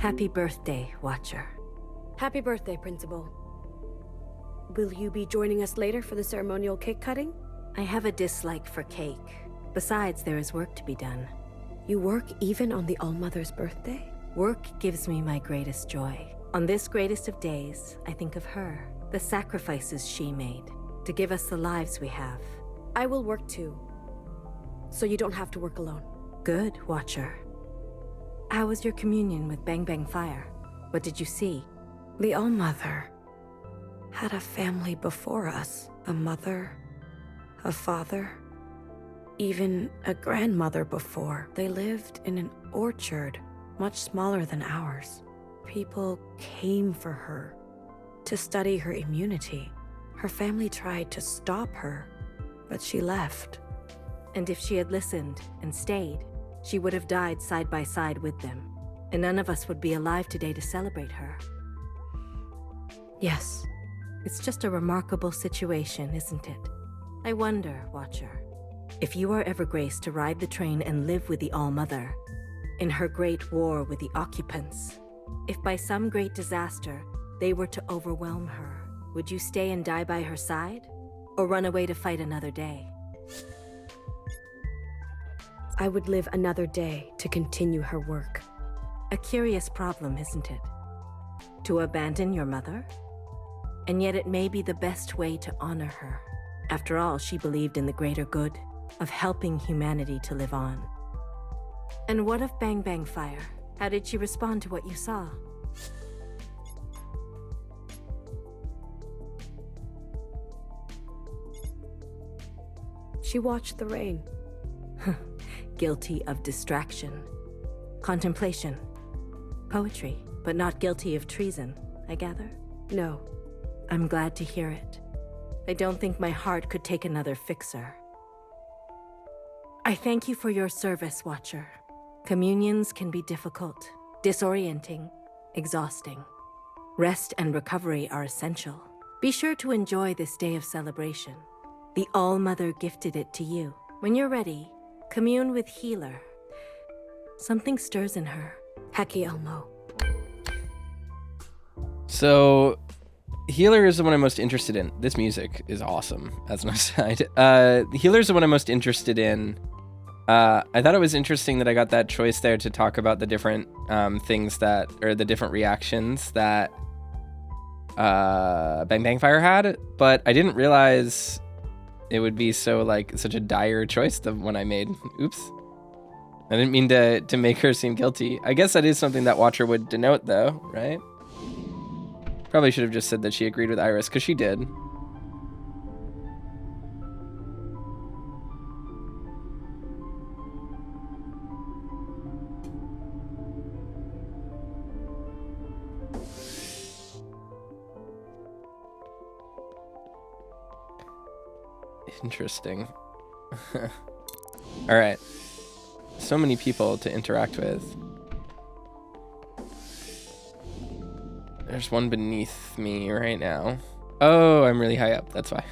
Happy birthday, Watcher. Happy birthday, Principal. Will you be joining us later for the ceremonial cake cutting? I have a dislike for cake. Besides, there is work to be done. You work even on the All-Mother's birthday? Work gives me my greatest joy. On this greatest of days, I think of her, the sacrifices she made, to give us the lives we have. I will work too, so you don't have to work alone. Good, Watcher. How was your communion with Bang Bang Fire? What did you see? The All-Mother had a family before us. A mother, a father, even a grandmother before. They lived in an orchard, much smaller than ours. People came for her to study her immunity. Her family tried to stop her, but she left. And if she had listened and stayed, she would have died side by side with them, and none of us would be alive today to celebrate her. Yes. It's just a remarkable situation, isn't it? I wonder, Watcher, if you are ever graced to ride the train and live with the All-Mother, in her great war with the Occupants, if by some great disaster they were to overwhelm her, would you stay and die by her side, or run away to fight another day? I would live another day to continue her work. A curious problem, isn't it? To abandon your mother? And yet it may be the best way to honor her. After all, she believed in the greater good of helping humanity to live on. And what of Bang Bang Fire? How did she respond to what you saw? She watched the rain. Guilty of distraction. Contemplation. Poetry, but not guilty of treason, I gather? No. I'm glad to hear it. I don't think my heart could take another fixer. I thank you for your service, Watcher. Communions can be difficult, disorienting, exhausting. Rest and recovery are essential. Be sure to enjoy this day of celebration. The All-Mother gifted it to you. When you're ready, commune with Healer. Something stirs in her. Heki Elmo. So, Healer is the one I'm most interested in. This music is awesome, as an aside. Healer is the one I'm most interested in. I thought it was interesting that I got that choice there to talk about the different things that, or the different reactions that Bang Bang Fire had, but I didn't realize it would be such a dire choice, the one I made. Oops. I didn't mean to make her seem guilty. I guess that is something that Watcher would denote, though, right? Probably should have just said that she agreed with Iris, because she did. Interesting. All right. So many people to interact with. There's one beneath me right now. Oh, I'm really high up. That's why.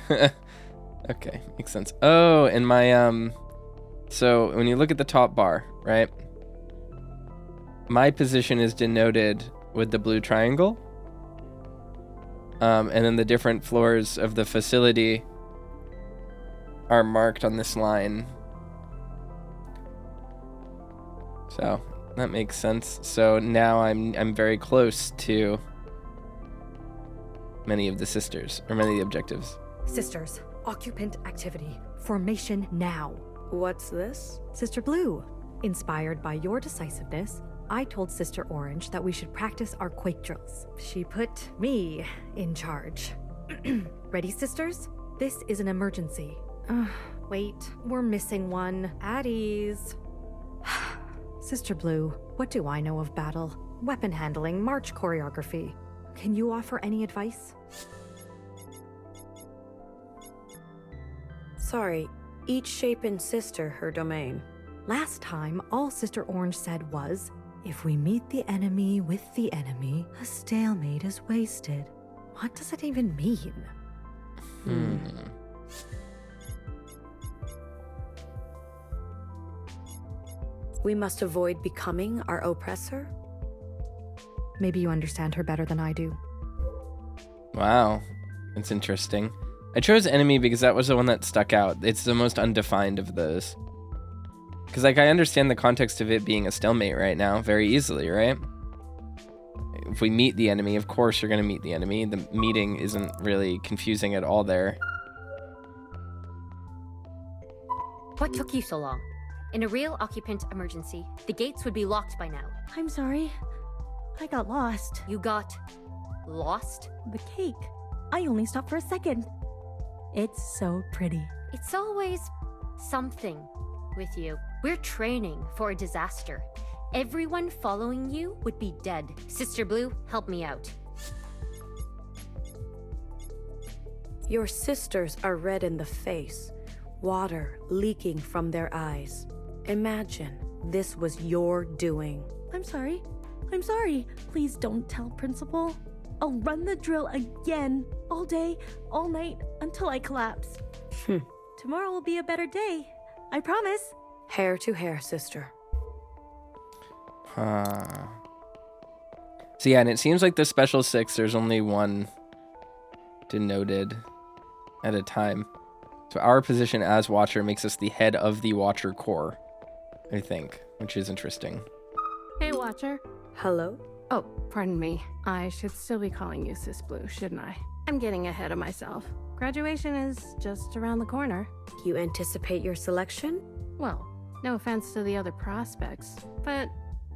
Okay, makes sense. Oh, and my so when you look at the top bar, right? My position is denoted with the blue triangle. And then the different floors of the facility are marked on this line. So that makes sense. So now I'm very close to many of the sisters, or many of the objectives. Sisters, occupant activity. Formation now. What's this? Sister Blue. Inspired by your decisiveness, I told Sister Orange that we should practice our quake drills. She put me in charge. Ready, sisters? This is an emergency. Wait, we're missing one. At ease. Sister Blue, what do I know of battle? Weapon handling, march choreography. Can you offer any advice? Sorry, each shape and sister her domain. Last time, all Sister Orange said was, if we meet the enemy with the enemy, a stalemate is wasted. What does it even mean? We must avoid becoming our oppressor? Maybe you understand her better than I do. Wow. It's interesting. I chose enemy because that was the one that stuck out. It's the most undefined of those. Because, like, I understand the context of it being a stalemate right now very easily, right? If we meet the enemy, of course you're going to meet the enemy. The meeting isn't really confusing at all there. What took you so long? In a real occupant emergency, the gates would be locked by now. I'm sorry. I got lost. You got lost? The cake. I only stopped for a second. It's so pretty. It's always something with you. We're training for a disaster. Everyone following you would be dead. Sister Blue, help me out. Your sisters are red in the face, water leaking from their eyes. Imagine this was your doing. I'm sorry. I'm sorry. Please don't tell Principal. I'll run the drill again, all day, all night, until I collapse. Tomorrow will be a better day. I promise. Hair to hair, sister. So yeah, and it seems like the Special Six, there's only one denoted at a time. So our position as Watcher makes us the head of the Watcher Corps, I think, which is interesting. Hey, Watcher. Hello? Oh, pardon me. I should still be calling you Sis Blue, shouldn't I? I'm getting ahead of myself. Graduation is just around the corner. You anticipate your selection? Well, no offense to the other prospects, but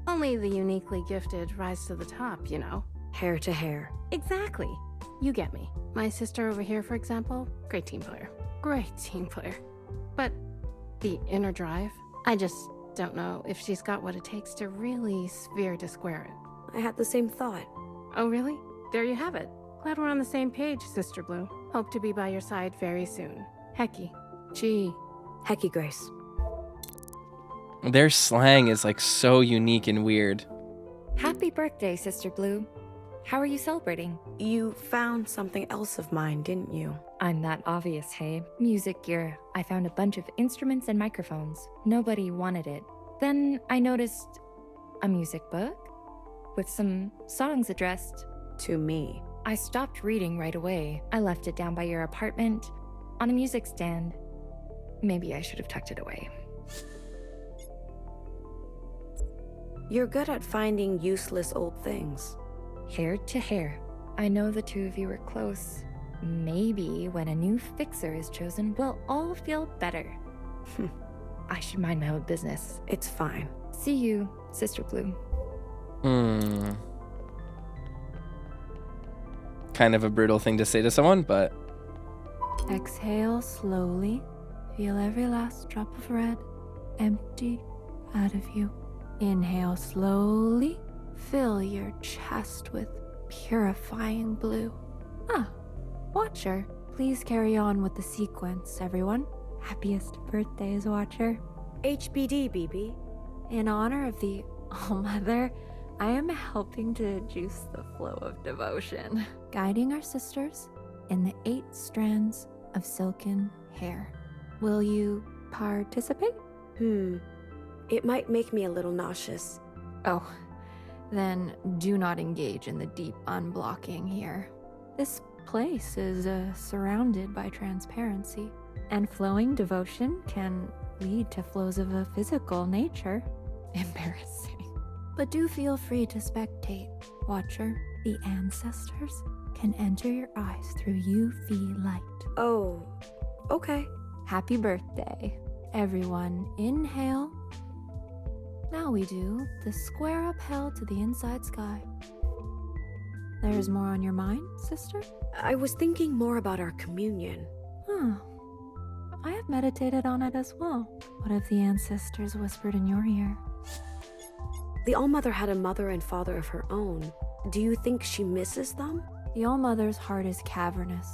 only the uniquely gifted rise to the top, you know. Hair to hair. Exactly. You get me. My sister over here, for example, great team player. Great team player. But the inner drive, I just don't know if she's got what it takes to really sphere to square it. I had the same thought. Oh, really? There you have it. Glad we're on the same page, Sister Blue. Hope to be by your side very soon. Hecky. Gee. Hecky Grace. Their slang is like so unique and weird. Happy birthday, Sister Blue. How are you celebrating? You found something else of mine, didn't you? I'm that obvious, hey? Music gear. I found a bunch of instruments and microphones. Nobody wanted it. Then I noticed a music book with some songs addressed to me. I stopped reading right away. I left it down by your apartment on a music stand. Maybe I should have tucked it away. You're good at finding useless old things. Hair to hair. I know the two of you are close. Maybe when a new fixer is chosen, we'll all feel better. I should mind my own business. It's fine. See you, Sister Blue. Kind of a brutal thing to say to someone, but... Exhale slowly. Feel every last drop of red empty out of you. Inhale slowly. Fill your chest with purifying blue. Watcher, please carry on with the sequence, everyone. Happiest birthdays, Watcher. HBD, BB. In honor of the ALLMOTHER, I am helping to juice the flow of devotion, guiding our sisters in the 8 strands of silken hair. Will you participate? It might make me a little nauseous. Oh, then do not engage in the deep unblocking here. This place is surrounded by transparency, and flowing devotion can lead to flows of a physical nature. Embarrassing. But do feel free to spectate, Watcher. The ancestors can enter your eyes through UV light. Oh, okay. Happy birthday. Everyone, inhale. Now we do the square upheld to the inside sky. There's more on your mind, sister? I was thinking more about our communion. I have meditated on it as well. What if the ancestors whispered in your ear? The ALLMOTHER had a mother and father of her own. Do you think she misses them? The ALLMOTHER's heart is cavernous.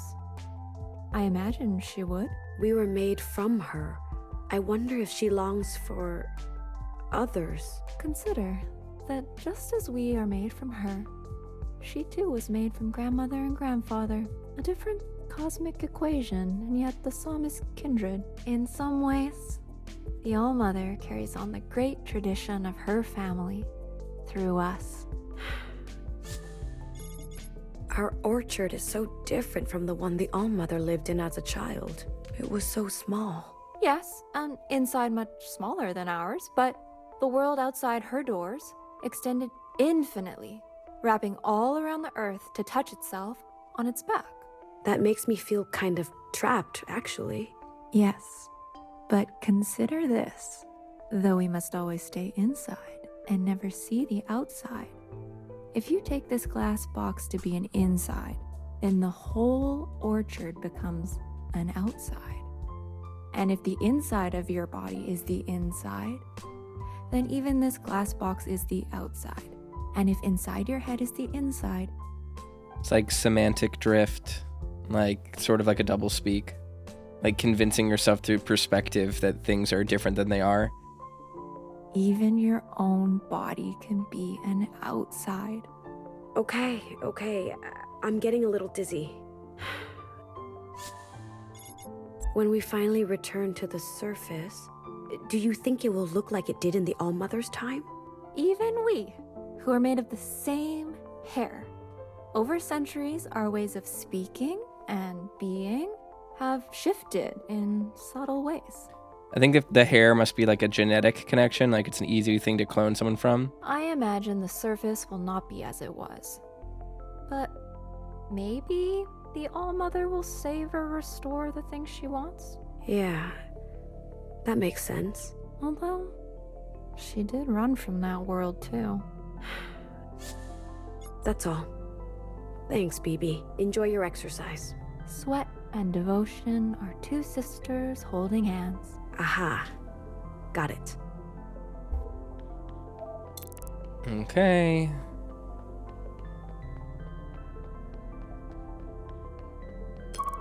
I imagine she would. We were made from her. I wonder if she longs for others. Consider that just as we are made from her, she too was made from grandmother and grandfather. A different cosmic equation, and yet the sum is kindred. In some ways, the ALLMOTHER carries on the great tradition of her family through us. Our orchard is so different from the one the All-Mother lived in as a child. It was so small. Yes, and inside much smaller than ours, but the world outside her doors extended infinitely, wrapping all around the earth to touch itself on its back. That makes me feel kind of trapped, actually. Yes, but consider this. Though we must always stay inside and never see the outside, if you take this glass box to be an inside, then the whole orchard becomes an outside. And if the inside of your body is the inside, then even this glass box is the outside. And if inside your head is the inside, It's like semantic drift, like sort of like a double speak, like convincing yourself through perspective that things are different than they are. even your own body can be an outside. Okay. I'm getting a little dizzy. When we finally return to the surface, do you think it will look like it did in the All-Mother's time? Even we, who are made of the same hair, over centuries, our ways of speaking and being have shifted in subtle ways. I think if the hair must be like a genetic connection, like it's an easy thing to clone someone from. I imagine the surface will not be as it was. But maybe the All-Mother will save or restore the things she wants? Yeah, that makes sense. Although, she did run from that world too. That's all. Thanks, BB. Enjoy your exercise. Sweat and devotion are two sisters holding hands. Aha. Got it. Okay.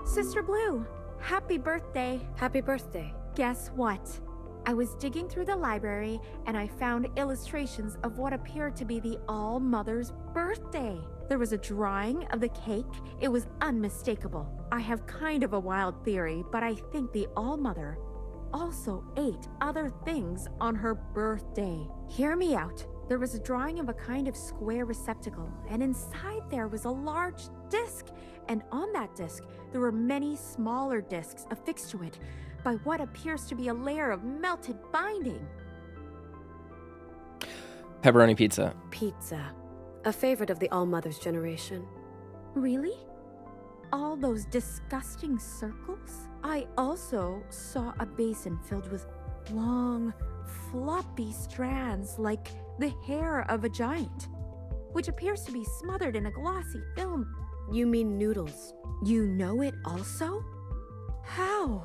Sister Blue, happy birthday. Happy birthday. Guess what? I was digging through the library and I found illustrations of what appeared to be the All-Mother's birthday. There was a drawing of the cake. It was unmistakable. I have kind of a wild theory, but I think the All-Mother also ate other things on her birthday. Hear me out. There was a drawing of a kind of square receptacle, and inside there was a large disc. And on that disc, there were many smaller discs affixed to it by what appears to be a layer of melted binding. Pepperoni pizza. Pizza. A favorite of the All-Mother's generation. Really? All those disgusting circles? I also saw a basin filled with long, floppy strands like the hair of a giant, which appears to be smothered in a glossy film. You mean noodles? You know it also? How?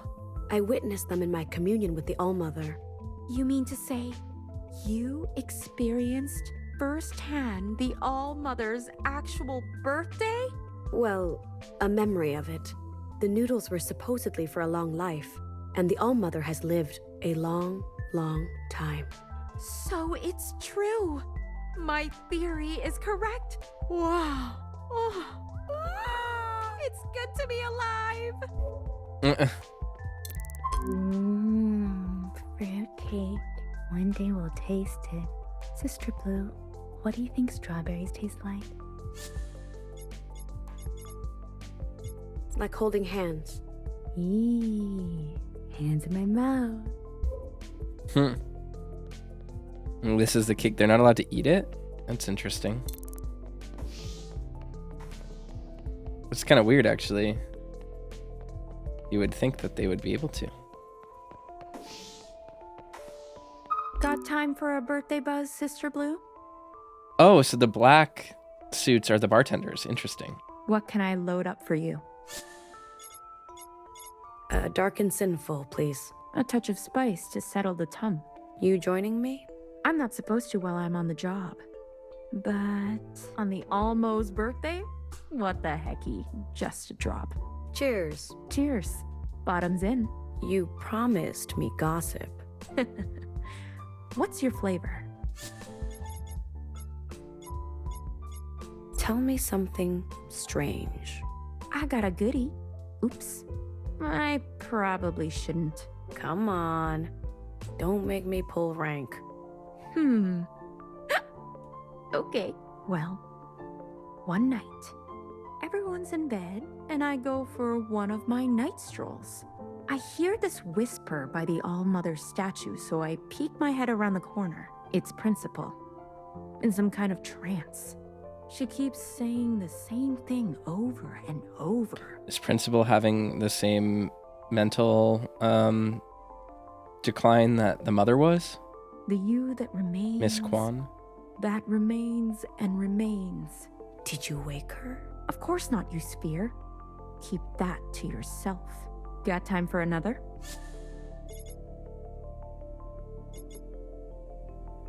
I witnessed them in my communion with the All-Mother. You mean to say you experienced firsthand the All-Mother's actual birthday? Well, a memory of it. The noodles were supposedly for a long life, and the All-Mother has lived a long, long time. So it's true. My theory is correct. Wow. It's good to be alive. Fruitcake. One day we'll taste it. Sister Blue, what do you think strawberries taste like? Like holding hands. Eee, hands in my mouth. This is the cake. They're not allowed to eat it? That's interesting. It's kind of weird, actually. You would think that they would be able to. Got time for a birthday buzz, Sister Blue? Oh, so the black suits are the bartenders. Interesting. What can I load up for you? Dark and sinful, please. A touch of spice to settle the tongue. You joining me? I'm not supposed to while I'm on the job. But on the Almo's birthday? What the hecky, just a drop. Cheers. Cheers. Bottoms in. You promised me gossip. What's your flavor? Tell me something strange. I got a goodie. Oops. I probably shouldn't. Come on. Don't make me pull rank. Okay. Well, one night, Everyone's in bed, and I go for one of my night strolls. I hear this whisper by the ALLMOTHER statue, so I peek my head around the corner. It's Principal, in some kind of trance. She keeps saying the same thing over and over. Is Principal having the same mental decline that the mother was? The you that remains. Miss Kwan? That remains and remains. Did you wake her? Of course not, you sphere. Keep that to yourself. Got time for another?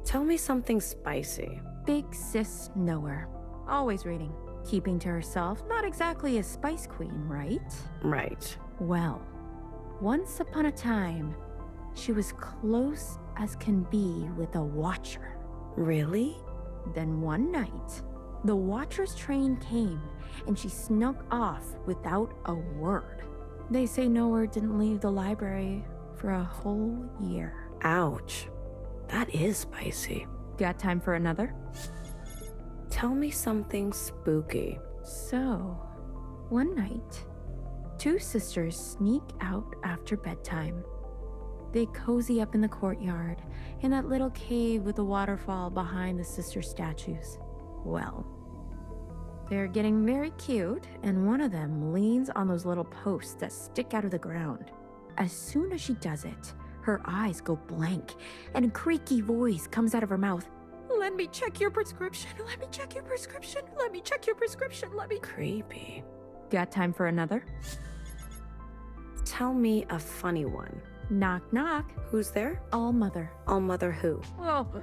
Tell me something spicy. Big sis knower. Always reading. Keeping to herself, not exactly a spice queen, right? Right. Well, once upon a time, she was close as can be with a watcher. Really? Then one night, the watcher's train came, and she snuck off without a word. They say Knower didn't leave the library for a whole year. Ouch. That is spicy. Got time for another? Tell me something spooky. So, one night, two sisters sneak out after bedtime. They cozy up in the courtyard, in that little cave with a waterfall behind the sister statues. Well, they're getting very cute, and one of them leans on those little posts that stick out of the ground. As soon as she does it, her eyes go blank, and a creaky voice comes out of her mouth. Let me check your prescription. Let me check your prescription. Let me check your prescription. Let me... Creepy. Got time for another? Tell me a funny one. Knock, knock. Who's there? ALLMOTHER. ALLMOTHER who? Oh,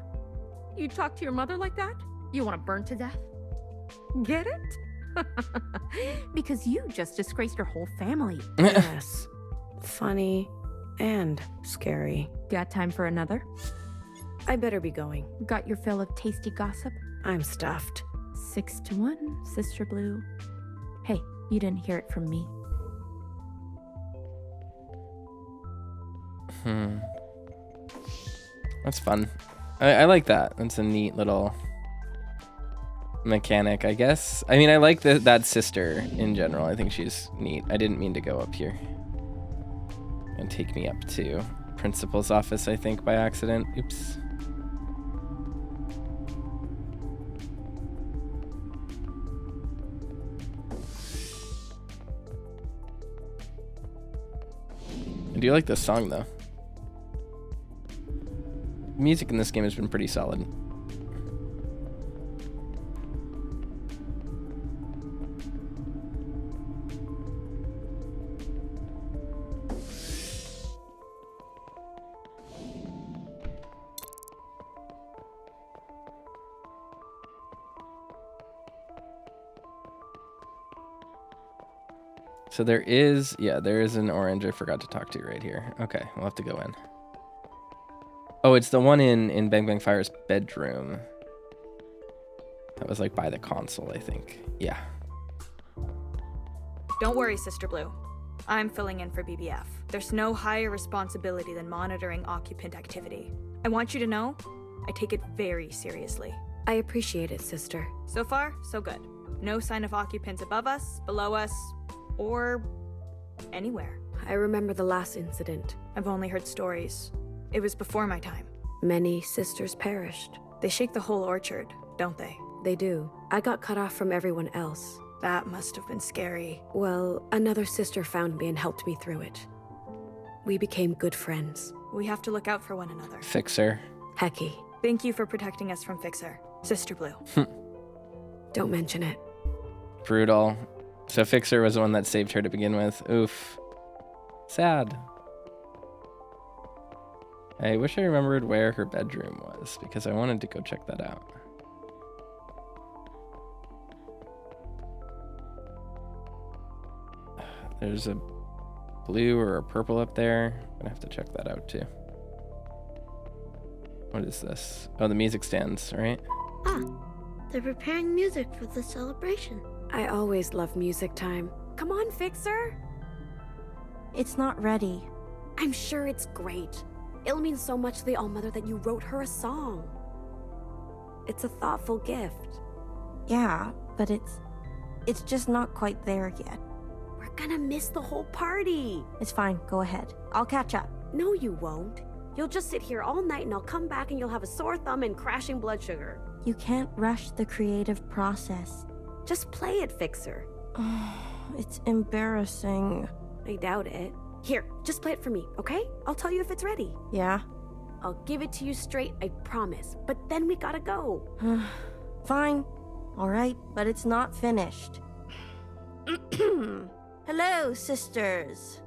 you talk to your mother like that? You want to burn to death? Get it? Because you just disgraced your whole family. Yes. Funny and scary. Got time for another? I better be going. Got your fill of tasty gossip? I'm stuffed. 6-1, Sister Blue. Hey, you didn't hear it from me. That's fun. I like that. That's a neat little mechanic, I guess. I mean, I like that sister in general. I think she's neat. I didn't mean to go up here. And take me up to Principal's office, I think, by accident. Oops. I do like this song, though. Music in this game has been pretty solid. So there is an orange I forgot to talk to right here. Okay, we'll have to go in. Oh, it's the one in Bang Bang Fire's bedroom. That was like by the console, I think. Yeah. Don't worry, Sister Blue. I'm filling in for BBF. There's no higher responsibility than monitoring occupant activity. I want you to know, I take it very seriously. I appreciate it, sister. So far, so good. No sign of occupants above us, below us, or anywhere. I remember the last incident. I've only heard stories. It was before my time. Many sisters perished. They shake the whole orchard, don't they? They do. I got cut off from everyone else. That must have been scary. Well, another sister found me and helped me through it. We became good friends. We have to look out for one another. Fixer. Hecky. Thank you for protecting us from Fixer. Sister Blue. Don't mention it. Brutal. So Fixer was the one that saved her to begin with. Oof. Sad. I wish I remembered where her bedroom was, because I wanted to go check that out. There's a blue or a purple up there. I'm gonna have to check that out too. What is this? Oh, the music stands, right? Ah, they're preparing music for the celebration. I always love music time. Come on, Fixer. It's not ready. I'm sure it's great. It'll mean so much to the ALLMOTHER that you wrote her a song. It's a thoughtful gift. Yeah, but it's It's just not quite there yet. We're gonna miss the whole party. It's fine, go ahead. I'll catch up. No, you won't. You'll just sit here all night and I'll come back and you'll have a sore thumb and crashing blood sugar. You can't rush the creative process. Just play it, Fixer. It's embarrassing. I doubt it. Here, just play it for me, okay? I'll tell you if it's ready. Yeah? I'll give it to you straight, I promise. But then we gotta go. Fine. All right, but it's not finished. Hello, sisters.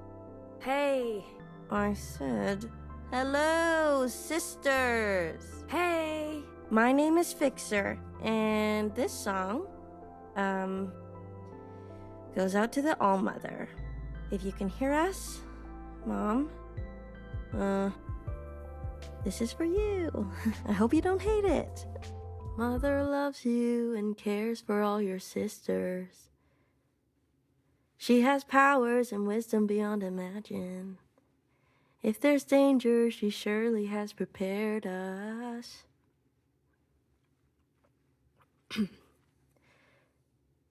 Hey. I said, hello, sisters. Hey. My name is Fixer, and this song, goes out to the ALLMOTHER. If you can hear us, Mom, this is for you. I hope you don't hate it. Mother loves you and cares for all your sisters. She has powers and wisdom beyond imagine. If there's danger, she surely has prepared us.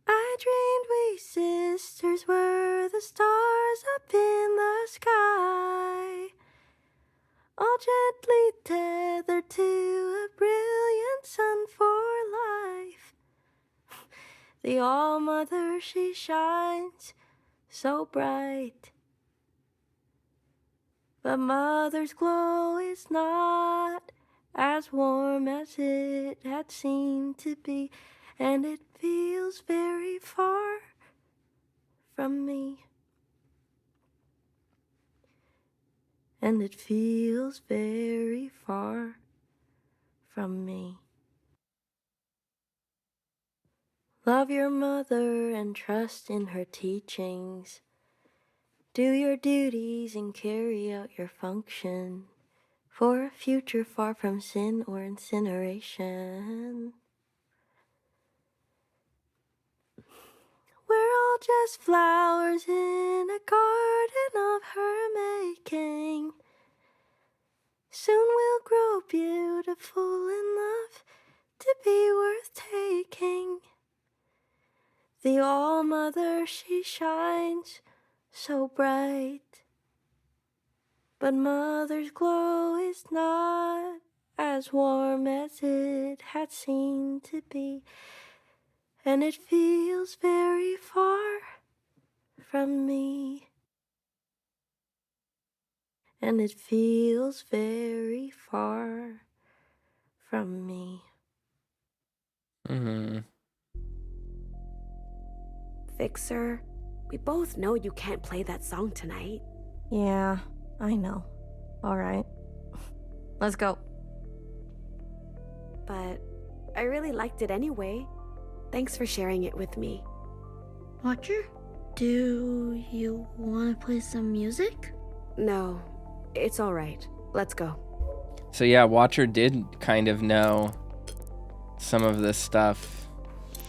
I dreamed we sisters were the stars up in the sky, all gently tethered to a brilliant sun for life. The ALLMOTHER, she shines so bright, but Mother's glow is not as warm as it had seemed to be, and it feels very far from me. And it feels very far from me. Love your mother and trust in her teachings. Do your duties and carry out your function for a future far from sin or incineration. We're all just flowers in a garden of her making. Soon we'll grow beautiful enough to be worth taking. The ALLMOTHER, she shines so bright, but Mother's glow is not as warm as it had seemed to be, and it feels very far from me. And it feels very far from me. Fixer, we both know you can't play that song tonight. Yeah, I know. All right. Let's go. But I really liked it anyway. Thanks for sharing it with me. Watcher, do you want to play some music? No, it's all right. Let's go. So yeah, Watcher did kind of know some of the stuff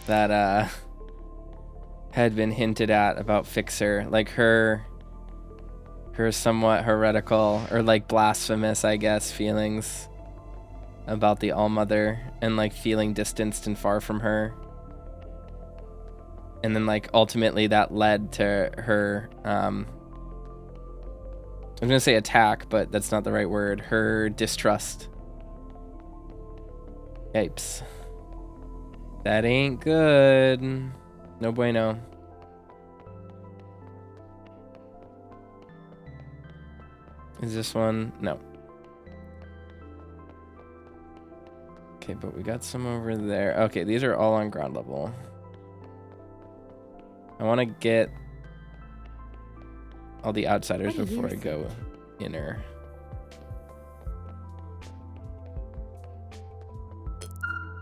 that had been hinted at about Fixer, like her somewhat heretical or like blasphemous, I guess, feelings about the ALLMOTHER and like feeling distanced and far from her. And then like ultimately that led to her I'm gonna say attack, but that's not the right word. Her distrust. Yipes. That ain't good. No bueno. Is this one? No. Okay, but we got some over there. Okay, these are all on ground level. I want to get all the outsiders before I go inner.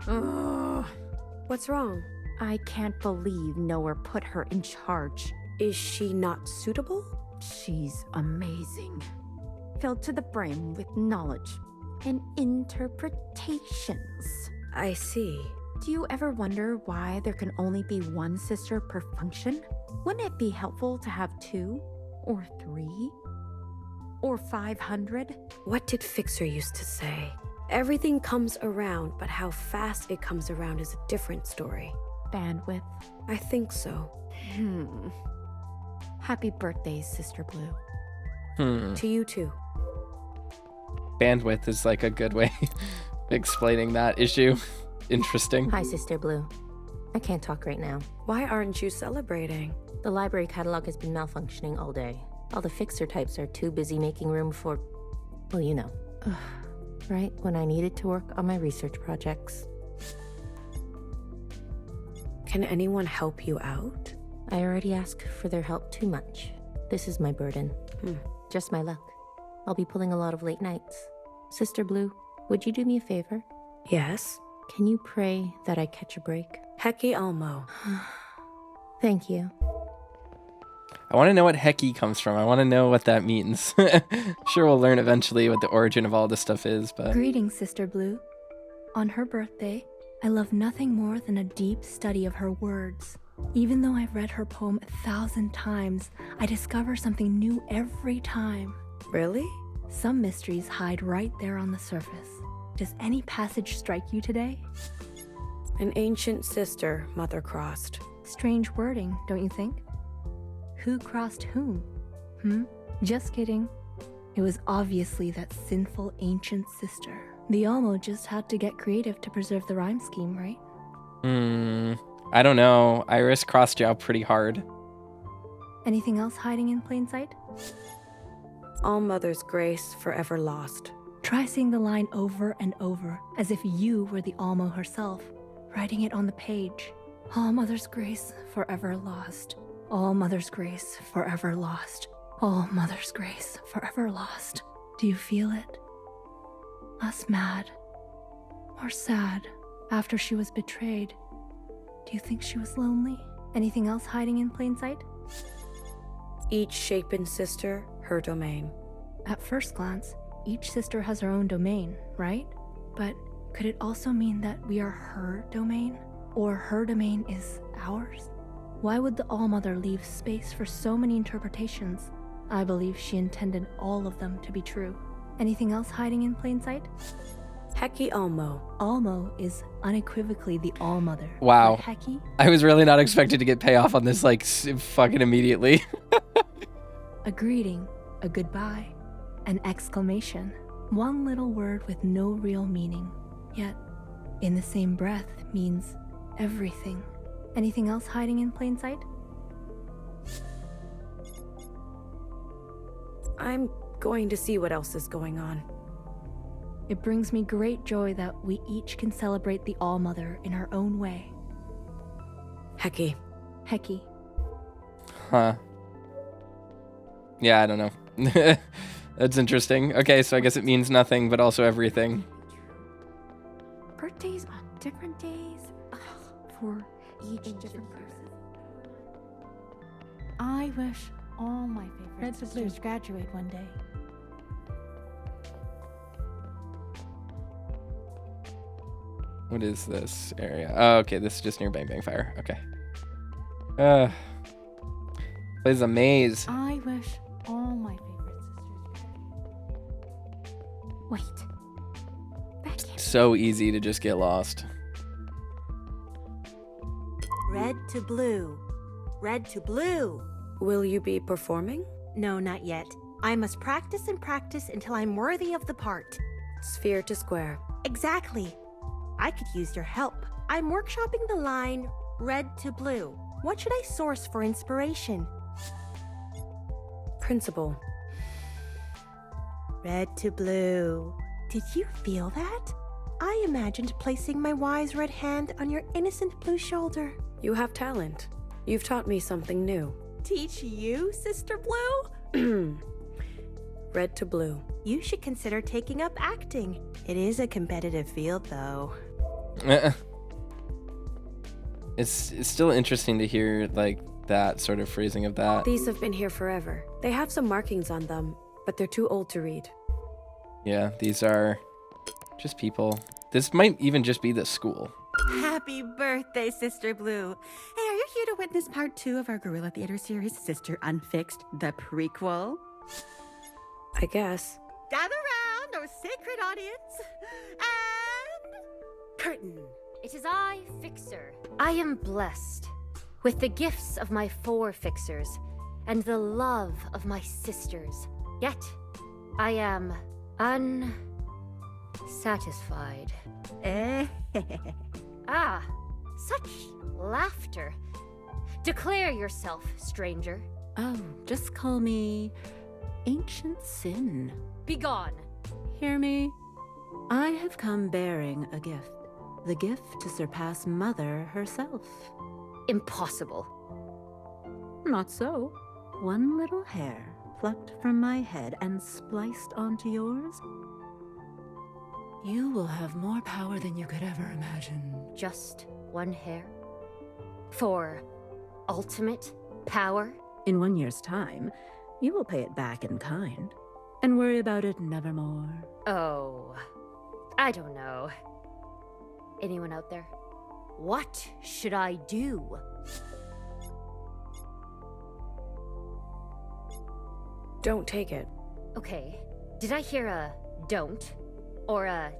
Ugh. What's wrong? I can't believe Nowhere put her in charge. Is she not suitable? She's amazing. Filled to the brim with knowledge and interpretations. I see. Do you ever wonder why there can only be one sister per function? Wouldn't it be helpful to have 2 or 3 or 500? What did Fixer used to say? Everything comes around, but how fast it comes around is a different story. bandwidth. I think so. Happy birthday, Sister Blue. To you too. Bandwidth is like a good way of explaining that issue. Interesting. Hi, Sister Blue. I can't talk right now. Why aren't you celebrating? The library catalog has been malfunctioning all day. All the fixer types are too busy making room for, well, you know. Right when I needed to work on my research projects. Can anyone help you out? I already asked for their help too much. This is my burden. Just my luck. I'll be pulling a lot of late nights. Sister Blue, would you do me a favor? Yes? Can you pray that I catch a break? Heki Almo. Thank you. I want to know what Heki comes from. I want to know what that means. Sure, we'll learn eventually what the origin of all this stuff is, but... Greetings, Sister Blue. On her birthday, I love nothing more than a deep study of her words. Even though I've read her poem 1,000 times, I discover something new every time. Really? Some mysteries hide right there on the surface. Does any passage strike you today? An ancient sister, Mother crossed. Strange wording, don't you think? Who crossed whom? Just kidding. It was obviously that sinful ancient sister. The Almo just had to get creative to preserve the rhyme scheme, right? I don't know. Iris crossed you out pretty hard. Anything else hiding in plain sight? All Mother's grace forever lost. Try seeing the line over and over, as if you were the Almo herself, writing it on the page. All Mother's grace forever lost. All Mother's grace forever lost. All Mother's grace forever lost. Do you feel it? Less mad or sad after she was betrayed. Do you think she was lonely? Anything else hiding in plain sight? Each shapen sister, her domain. At first glance, each sister has her own domain, right? But could it also mean that we are her domain? Or her domain is ours? Why would the All-Mother leave space for so many interpretations? I believe she intended all of them to be true. Anything else hiding in plain sight? Heki Almo. Almo is unequivocally the All-Mother. Wow. But Heki? I was really not expected to get payoff on this, like, fucking immediately. A greeting, a goodbye, an exclamation. One little word with no real meaning, yet in the same breath means everything. Anything else hiding in plain sight? I'm going to see what else is going on. It brings me great joy that we each can celebrate the All-Mother in our own way. Heki. Heki. Huh. Yeah, I don't know. That's interesting. Okay, so I guess it means nothing, but also everything. Birthdays on different days for each different person. I wish all my favorite sisters graduate one day. What is this area? Oh, okay, this is just near Bang Bang Fire. Okay. Plays a maze. I wish all my favorite sisters graduate. Wait. Back in. So easy to just get lost. Red to blue. Red to blue. Will you be performing? No, not yet. I must practice and practice until I'm worthy of the part. Sphere to square. Exactly. I could use your help. I'm workshopping the line red to blue. What should I source for inspiration? Principal. Red to blue. Did you feel that? I imagined placing my wise red hand on your innocent blue shoulder. You have talent. You've taught me something new. Teach you, Sister Blue? Red to blue. You should consider taking up acting. It is a competitive field, though. It's still interesting to hear, like, that sort of phrasing of that. These have been here forever. They have some markings on them, but they're too old to read. Yeah, these are just people. This might even just be the school. Happy birthday, Sister Blue. Hey, are you here to witness part 2 of our guerrilla theater series, Sister Unfixed, the prequel? I guess. Gather round, our sacred audience, and... curtain. It is I, Fixer. I am blessed with the gifts of my 4 Fixers and the love of my sisters. Yet, I am unsatisfied. Ah, such laughter. Declare yourself, stranger. Oh, just call me Ancient Sin. Begone. Hear me? I have come bearing a gift. The gift to surpass Mother herself. Impossible. Not so. One little hair plucked from my head and spliced onto yours. You will have more power than you could ever imagine. Just one hair? For ultimate power? In 1 year's time, you will pay it back in kind. And worry about it nevermore. Oh, I don't know. Anyone out there? What should I do? Don't take it. Okay, did I hear a don't or a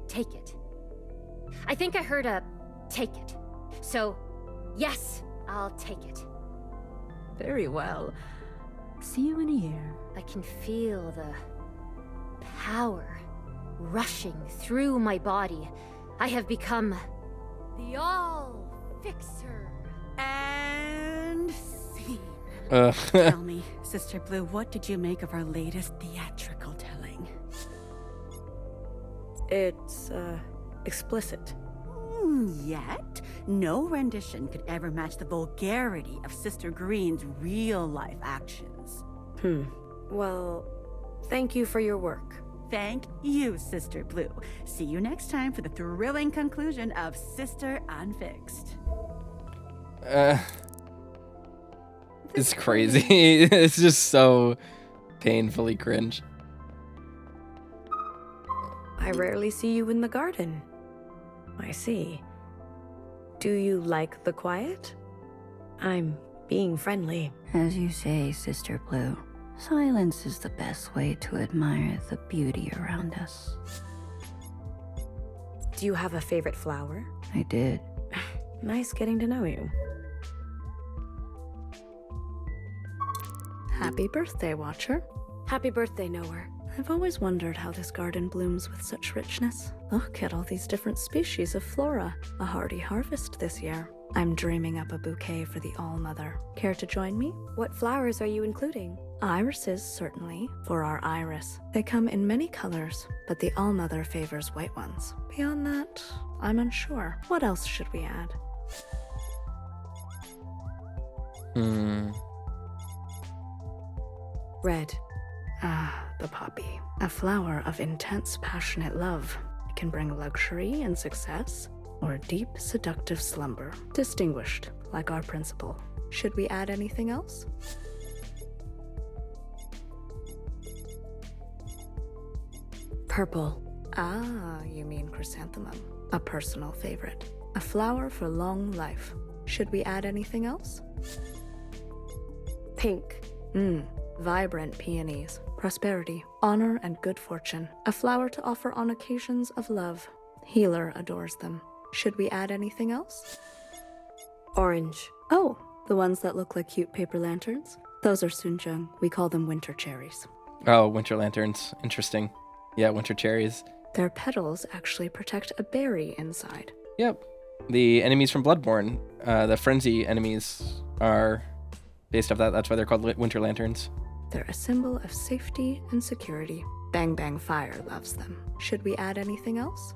take it? I think I heard a take it. So, yes, I'll take it. Very well. See you in a year. I can feel the power rushing through my body. I have become the All-Fixer. And scene. Ugh. Tell me, Sister Blue, what did you make of our latest theatrical telling? It's, explicit. Yet, no rendition could ever match the vulgarity of Sister Green's real-life actions. Well, thank you for your work. Thank you, Sister Blue. See you next time for the thrilling conclusion of Sister Unfixed. It's crazy. It's just so painfully cringe. I rarely see you in the garden. I see. Do you like the quiet? I'm being friendly. As you say, Sister Blue, silence is the best way to admire the beauty around us. Do you have a favorite flower? I did. Nice getting to know you. Happy birthday, Watcher. Happy birthday, Knower. I've always wondered how this garden blooms with such richness. Look at all these different species of flora. A hearty harvest this year. I'm dreaming up a bouquet for the All-Mother. Care to join me? What flowers are you including? Irises, certainly, for our iris. They come in many colors, but the All-Mother favors white ones. Beyond that, I'm unsure. What else should we add? Red. Ah, the poppy. A flower of intense, passionate love. It can bring luxury and success, or deep, seductive slumber. Distinguished, like our principal. Should we add anything else? Purple. Ah, you mean chrysanthemum. A personal favorite. A flower for long life. Should we add anything else? Pink. Vibrant peonies. Prosperity, honor, and good fortune. A flower to offer on occasions of love. Healer adores them. Should we add anything else? Orange. Oh, the ones that look like cute paper lanterns? Those are sunjung. We call them winter cherries. Oh, winter lanterns. Interesting. Yeah, winter cherries. Their petals actually protect a berry inside. Yep. The enemies from Bloodborne, the frenzy enemies, are based off that. That's why they're called winter lanterns. They're a symbol of safety and security. Bang Bang Fire loves them. Should we add anything else?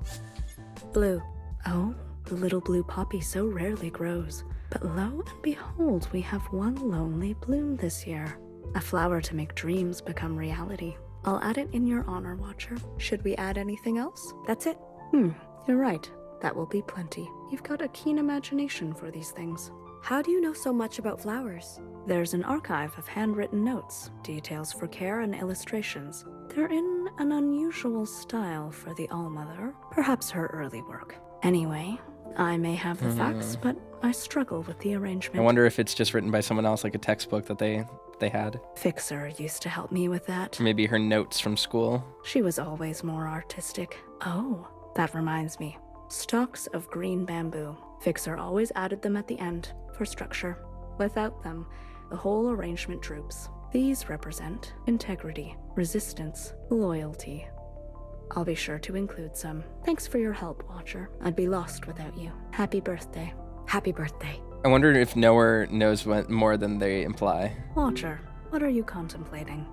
Blue. Oh, the little blue poppy so rarely grows. But lo and behold, we have one lonely bloom this year. A flower to make dreams become reality. I'll add it in your honor, Watcher. Should we add anything else? That's it. You're right. That will be plenty. You've got a keen imagination for these things. How do you know so much about flowers? There's an archive of handwritten notes, details for care and illustrations. They're in an unusual style for the All-Mother, perhaps her early work. Anyway, I may have the facts, but I struggle with the arrangement. I wonder if it's just written by someone else, like a textbook that they had. Fixer used to help me with that. Or maybe her notes from school. She was always more artistic. Oh, that reminds me. Stalks of green bamboo. Fixer always added them at the end for structure. Without them, the whole arrangement droops. These represent integrity, resistance, loyalty. I'll be sure to include some. Thanks for your help, Watcher. I'd be lost without you. Happy birthday. Happy birthday. I wonder if Knower knows more than they imply. Watcher, what are you contemplating?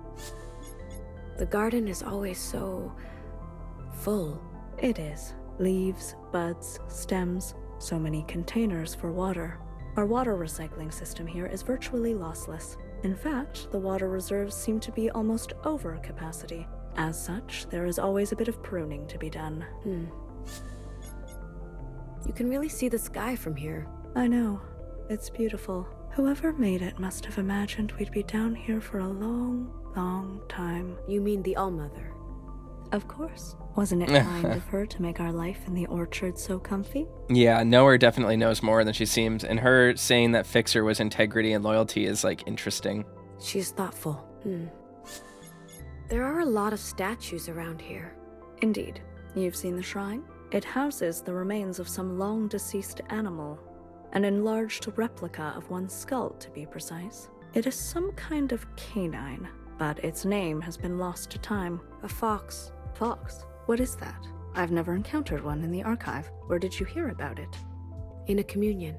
The garden is always so full. It is. Leaves, buds, stems, so many containers for water. Our water recycling system here is virtually lossless. In fact, the water reserves seem to be almost over capacity. As such, there is always a bit of pruning to be done. You can really see the sky from here. I know. It's beautiful. Whoever made it must have imagined we'd be down here for a long, long time. You mean the ALLMOTHER? Of course. Wasn't it kind of her to make our life in the orchard so comfy? Yeah, Knower definitely knows more than she seems, and her saying that Fixer was integrity and loyalty is, like, interesting. She's thoughtful. There are a lot of statues around here. Indeed. You've seen the shrine? It houses the remains of some long-deceased animal. An enlarged replica of one's skull, to be precise. It is some kind of canine, but its name has been lost to time. A fox. Fox? What is that? I've never encountered one in the archive. Where did you hear about it? In a communion.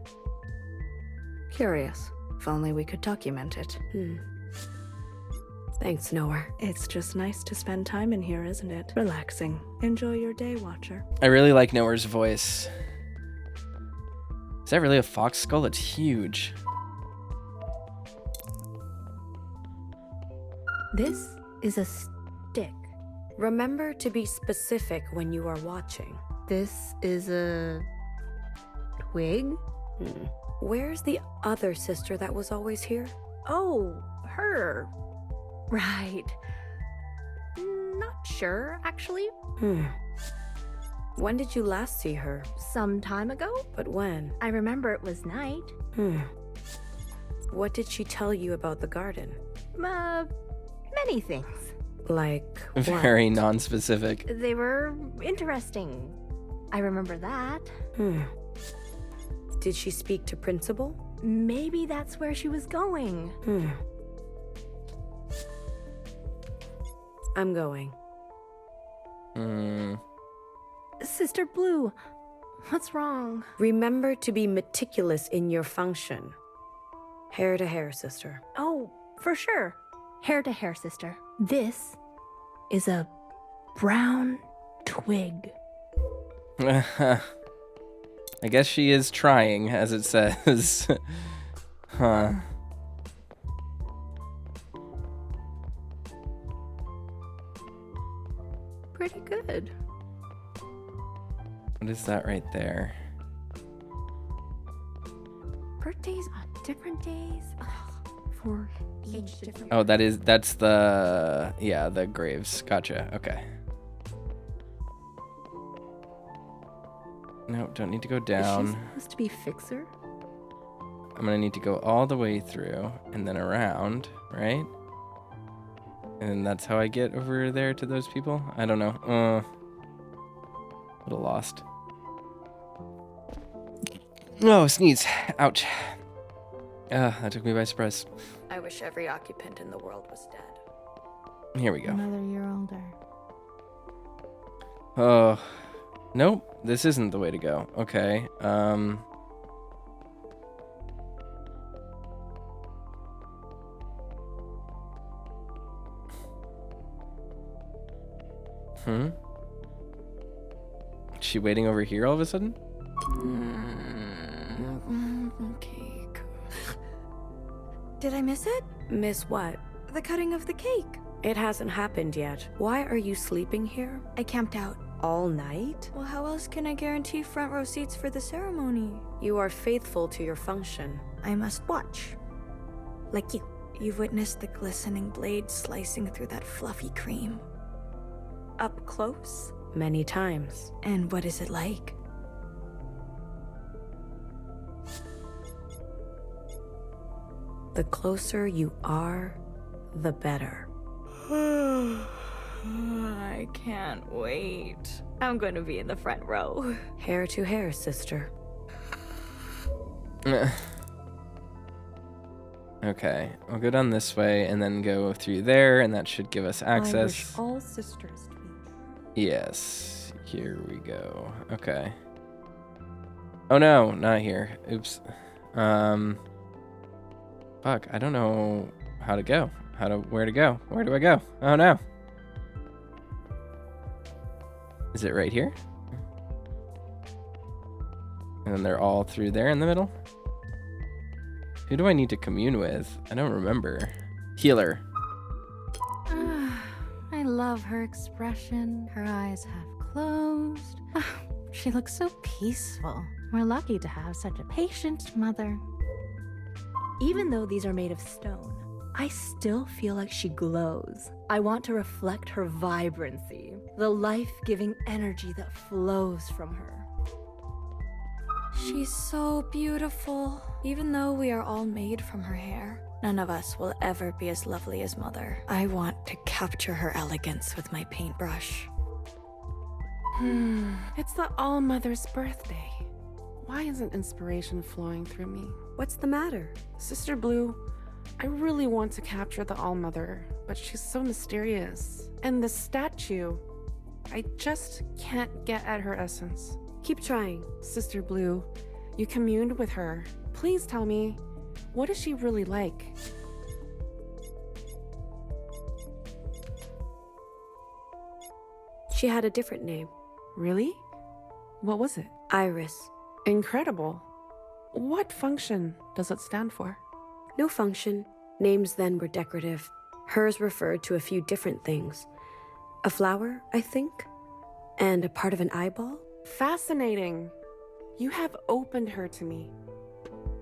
Curious. If only we could document it. Thanks, Knower. It's just nice to spend time in here, isn't it? Relaxing. Enjoy your day, Watcher. I really like Knower's voice. Is that really a fox skull? It's huge. This is a stick. Remember to be specific when you are watching. This is a twig? Where's the other sister that was always here? Oh, her. Right. Not sure, actually. When did you last see her? Some time ago. But when? I remember it was night. What did she tell you about the garden? Many things. Like what? Very non-specific. They were interesting. I remember that. Did she speak to Principal? Maybe that's where she was going. I'm going. Sister Blue, what's wrong? Remember to be meticulous in your function. Hair to hair, sister. Oh, for sure. Hair to hair, sister. This is a brown twig. I guess she is trying, as it says. Huh. Pretty good. What is that right there? Birthdays on different days for each different. Oh, that's the graves. Gotcha. Okay. No, don't need to go down. Is she supposed to be Fixer? I'm gonna need to go all the way through and then around, right? And that's how I get over there to those people? I don't know. A little lost. No, sneeze. Ouch. That took me by surprise. I wish every occupant in the world was dead. Here we go. Another year older. Oh, nope. This isn't the way to go. Okay. Is she waiting over here all of a sudden? Cake. Did I miss it? Miss what? The cutting of the cake. It hasn't happened yet. Why are you sleeping here? I camped out. All night? Well, how else can I guarantee front row seats for the ceremony? You are faithful to your function. I must watch. Like you. You've witnessed the glistening blade slicing through that fluffy cream. Up close? Many times. And what is it like? The closer you are, the better. I can't wait. I'm going to be in the front row. Hair to hair, sister. Okay, we'll go down this way and then go through there, and that should give us I wish access. all sisters to be. Yes, here we go. Okay. Oh no, not here. Oops. Fuck, I don't know how to go. Where to go? Where do I go? Oh no. Is it right here? And then they're all through there in the middle? Who do I need to commune with? I don't remember. Healer. I love her expression. Her eyes half closed. She looks so peaceful. We're lucky to have such a patient mother. Even though these are made of stone, I still feel like she glows. I want to reflect her vibrancy, the life-giving energy that flows from her. She's so beautiful. Even though we are all made from her hair, none of us will ever be as lovely as Mother. I want to capture her elegance with my paintbrush. It's the ALLMOTHER's birthday. Why isn't inspiration flowing through me? What's the matter? Sister Blue, I really want to capture the ALLMOTHER, but she's so mysterious. And the statue, I just can't get at her essence. Keep trying. Sister Blue, you communed with her. Please tell me, what is she really like? She had a different name. Really? What was it? Iris. Incredible. What function does it stand for? No function. Names then were decorative. Hers referred to a few different things. A flower, I think, and a part of an eyeball. Fascinating. You have opened her to me.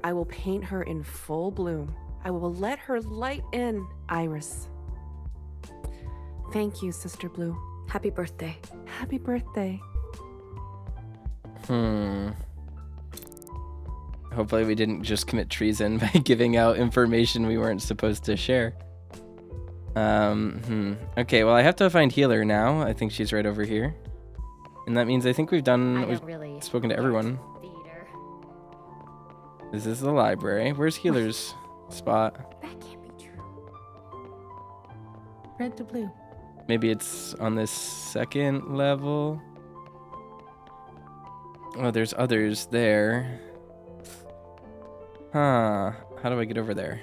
I will paint her in full bloom. I will let her light in, Iris. Thank you, Sister Blue. Happy birthday. Happy birthday. Hopefully we didn't just commit treason by giving out information we weren't supposed to share. Okay, well I have to find Healer now. I think she's right over here. And that means I think we've spoken to everyone. This is the library. Where's Healer's spot? That can't be true. Red to blue. Maybe it's on this second level. Oh, there's others there. Huh. How do I get over there?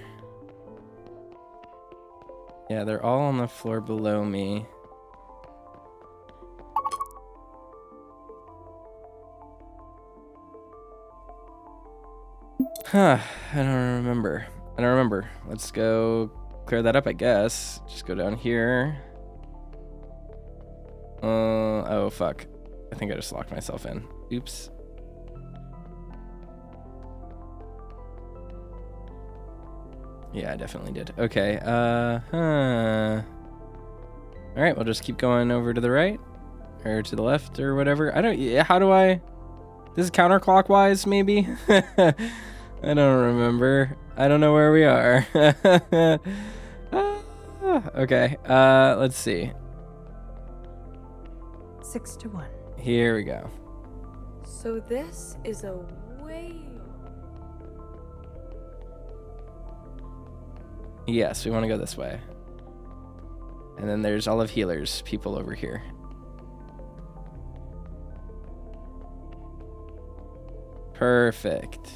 Yeah, they're all on the floor below me. Huh. I don't remember. Let's go clear that up, I guess. Just go down here. Oh, fuck. I think I just locked myself in. Oops. Yeah, I definitely did. Okay, Alright, we'll just keep going over to the right. Or to the left, or whatever. How do I... This is counterclockwise, maybe? I don't remember. I don't know where we are. Okay, let's see. 6 to 1. Here we go. So this is a way... Yes, we want to go this way. And then there's all of Healer's people over here. Perfect.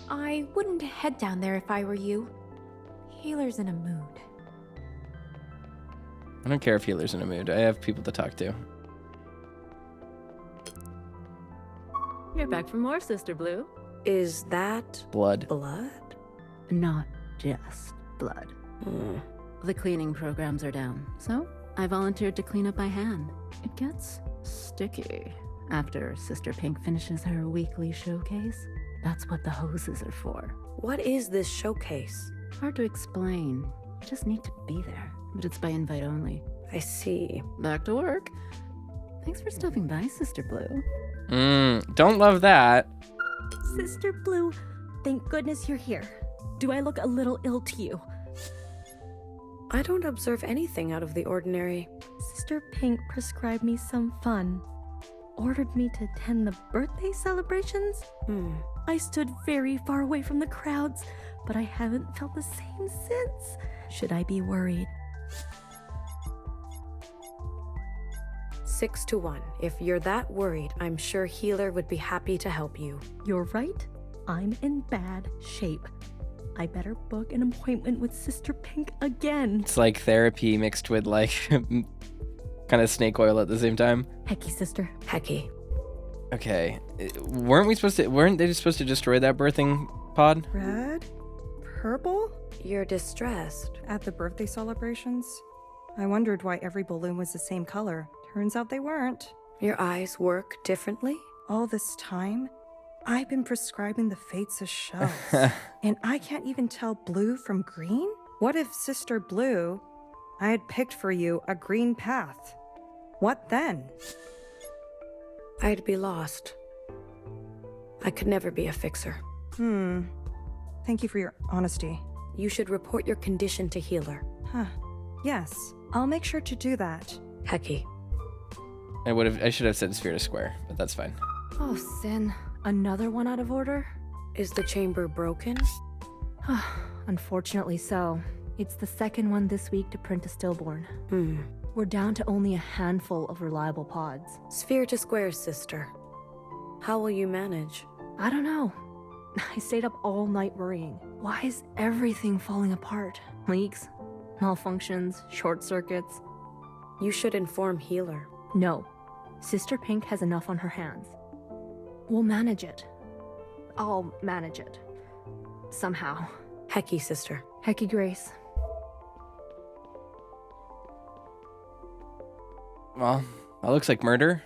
I wouldn't head down there if I were you. Healer's in a mood. I don't care if Healer's in a mood. I have people to talk to. You're back for more, Sister Blue. Is that... Blood. blood? Not just blood. The cleaning programs are down, so I volunteered to clean up by hand. It gets sticky after Sister Pink finishes her weekly showcase. That's what the hoses are for. What is this showcase? Hard to explain. You just need to be there. But it's by invite only. I see. Back to work. Thanks for stopping by, Sister Blue. Don't love that. Sister Blue, thank goodness you're here. Do I look a little ill to you? I don't observe anything out of the ordinary. Sister Pink prescribed me some fun. Ordered me to attend the birthday celebrations. I stood very far away from the crowds, but I haven't felt the same since. Should I be worried? 6-1. If you're that worried, I'm sure Healer would be happy to help you. You're right. I'm in bad shape. I better book an appointment with Sister Pink again. It's like therapy mixed with like kind of snake oil at the same time. Hecky, sister. Hecky. Okay. Weren't they just supposed to destroy that birthing pod? Red? Purple? You're distressed. At the birthday celebrations? I wondered why every balloon was the same color. Turns out they weren't. Your eyes work differently? All this time, I've been prescribing the fates of shells, and I can't even tell blue from green? What if Sister Blue, I had picked for you a green path? What then? I'd be lost. I could never be a fixer. Thank you for your honesty. You should report your condition to Healer. Huh. Yes, I'll make sure to do that. Hecky. I should have said sphere to square, but that's fine. Oh, Sin. Another one out of order? Is the chamber broken? Unfortunately so. It's the second one this week to print a stillborn. We're down to only a handful of reliable pods. Sphere to square, sister. How will you manage? I don't know. I stayed up all night worrying. Why is everything falling apart? Leaks, malfunctions, short circuits. You should inform Healer. No. Sister Pink has enough on her hands. We'll manage it. I'll manage it. Somehow. Hecky, sister. Hecky Grace. Well, that looks like murder.